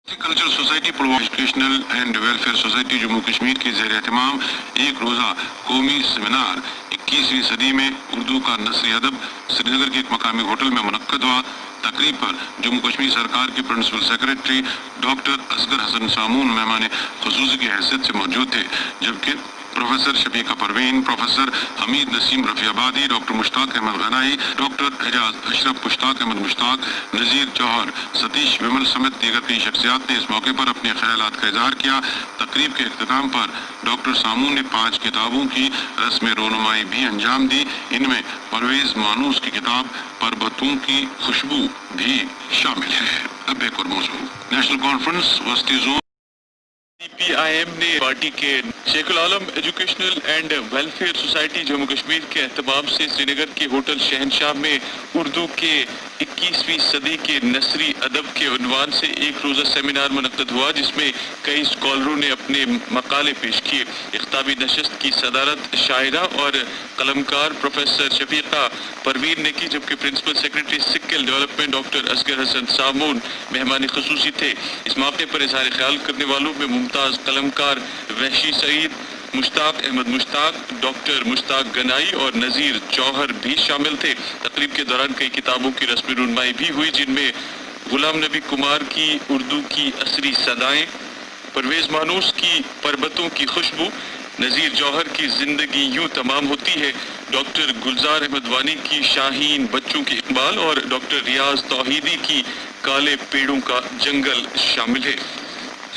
Cultural society Pulwama educational and welfare society Jammu Kashmir کے زیر اہتمام ایک روزہ قومی سیمینار 21ویں صدی میں اردو کا نثری ادب سری نگر کے ایک مقامی ہوٹل میں منعقد ہوا۔ تقریب پر جموں کشمیر سرکار کے principal secretary doctor Asghar Hassan Samoon مہمان خصوصی کی حیثیت سے موجود تھے، جبکہ پروفیسر شفیقہ پروین، پروفیسر حمید نسیم رفیع آبادی، ڈاکٹر مشتاق احمد غنائی، ڈاکٹر اعجاز اشرف، مشتاق احمد مشتاق، نذیر جوہر، ستیش ومل سمیت دیگر کئی شخصیات نے اس موقع پر اپنے خیالات کا اظہار کیا۔ تقریب کے اختتام پر ڈاکٹر سامون نے 5 کتابوں کی رسم رونمائی بھی انجام دی۔ ان میں پرویز مانوس کی کتاب پربتوں کی خوشبو بھی شامل ہے۔ اب ایک اور موضوع، نیشنل کانفرنس وسطی زون PIM نے پارٹی کے شیخ العالم educational and welfare society Jammu Kashmir کے اہتمام سے سری نگر کے ہوٹل شہنشاہ میں اردو کے 21ویں صدی کے نثری ادب کے عنوان سے ایک روزہ سیمینار منعقد ہوا، جس میں کئی اسکالروں نے اپنے مقالے پیش کیے۔ اختتامی نشست کی صدارت شاعرہ اور قلمکار پروفیسر شفیقہ پروین نے کی، جبکہ principal secretary skill development doctor Asghar Hassan Samoon مہمان خصوصی تھے۔ اس موقع پر اظہار خیال کرنے والوں میں ممتاز قلمکار وحشی سعید، مشتاق احمد مشتاق، ڈاکٹر مشتاق گنائی اور نذیر جوہر بھی شامل تھے۔ تقریب کے دوران کئی کتابوں کی رسم رونمائی بھی ہوئی، جن میں غلام نبی کمار کی اردو کی عصری صدائیں، پرویز مانوس کی پربتوں کی خوشبو، نذیر جوہر کی زندگی یوں تمام ہوتی ہے، ڈاکٹر گلزار احمد وانی کی شاہین بچوں کی اقبال اور ڈاکٹر ریاض توحیدی کی کالے پیڑوں کا جنگل شامل ہے۔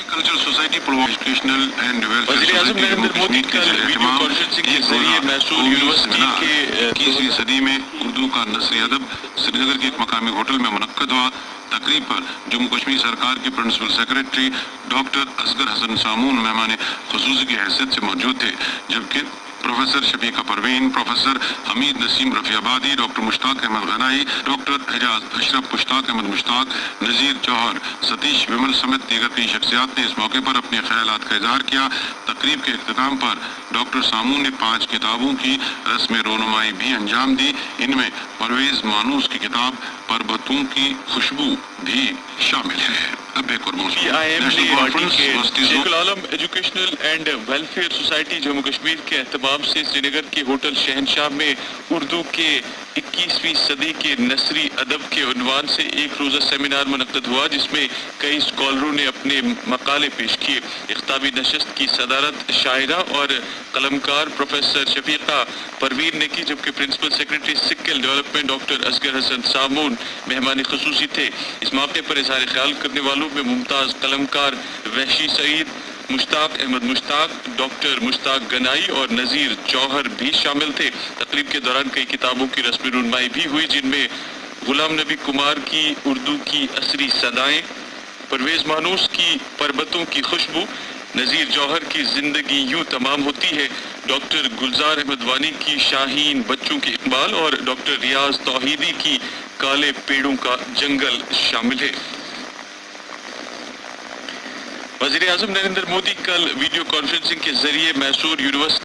Cultural society Pulwama educational and welfare وزیر اعظم سوسائٹی نریندر جموں مودی کشمیر کے کل زیر ویڈیو اہتمام کانفرنسنگ کے ایک ذریعے روزہ میسور قومی یونیورسٹی سیمینار کے 21ویں صدی میں اردو کا نثری ادب سری نگر کے ایک مقامی ہوٹل میں منعقد ہوا۔ تقریب پر جموں کشمیر سرکار کے principal secretary doctor Asghar Hassan Samoon مہمان خصوصی کی حیثیت سے موجود تھے، جبکہ پروفیسر شفیقہ پروین، پروفیسر حمید نسیم رفیع آبادی، ڈاکٹر مشتاق احمد غنائی، ڈاکٹر اعجاز اشرف، مشتاق احمد مشتاق، نذیر جوہر، ستیش ومل سمیت دیگر کئی شخصیات نے اس موقع پر اپنے خیالات کا اظہار کیا۔ تقریب کے اختتام پر ڈاکٹر سامون نے 5 کتابوں کی رسم رونمائی بھی انجام دی۔ ان میں پرویز مانوس کی کتاب پربتوں کی خوشبو بھی شامل ہے۔ اب ایک اور موضوع، PIM نیشنل نے پارٹی کانفرنس کے وسطی شیخ zone ul-Alam educational and welfare society Jammu Kashmir کے اہتمام سے سری نگر کے ہوٹل شہنشاہ میں اردو کے 21ویں صدی کے نثری ادب کے عنوان سے ایک روزہ سیمینار منعقد ہوا، جس میں کئی اسکالروں نے اپنے مقالے پیش کیے۔ اختتامی نشست کی صدارت شاعرہ اور قلمکار پروفیسر شفیقہ پروین نے کی، جبکہ principal secretary skill development doctor Asghar Hassan Samoon مہمان خصوصی تھے۔ اس موقع پر اظہار خیال کرنے والوں میں ممتاز قلمکار وحشی سعید، مشتاق احمد مشتاق، ڈاکٹر مشتاق گنائی اور نذیر جوہر بھی شامل تھے۔ تقریب کے دوران کئی کتابوں کی رسم رونمائی بھی ہوئی، جن میں غلام نبی کمار کی اردو کی عصری صدائیں، پرویز مانوس کی پربتوں کی خوشبو، نذیر جوہر کی زندگی یوں تمام ہوتی ہے، ڈاکٹر گلزار احمد وانی کی شاہین بچوں کی اقبال اور ڈاکٹر ریاض توحیدی کی کالے پیڑوں کا جنگل شامل ہے۔ وزیر اعظم نریندر مودی کل ویڈیو کانفرنسنگ کے ذریعے میسور یونیورسٹی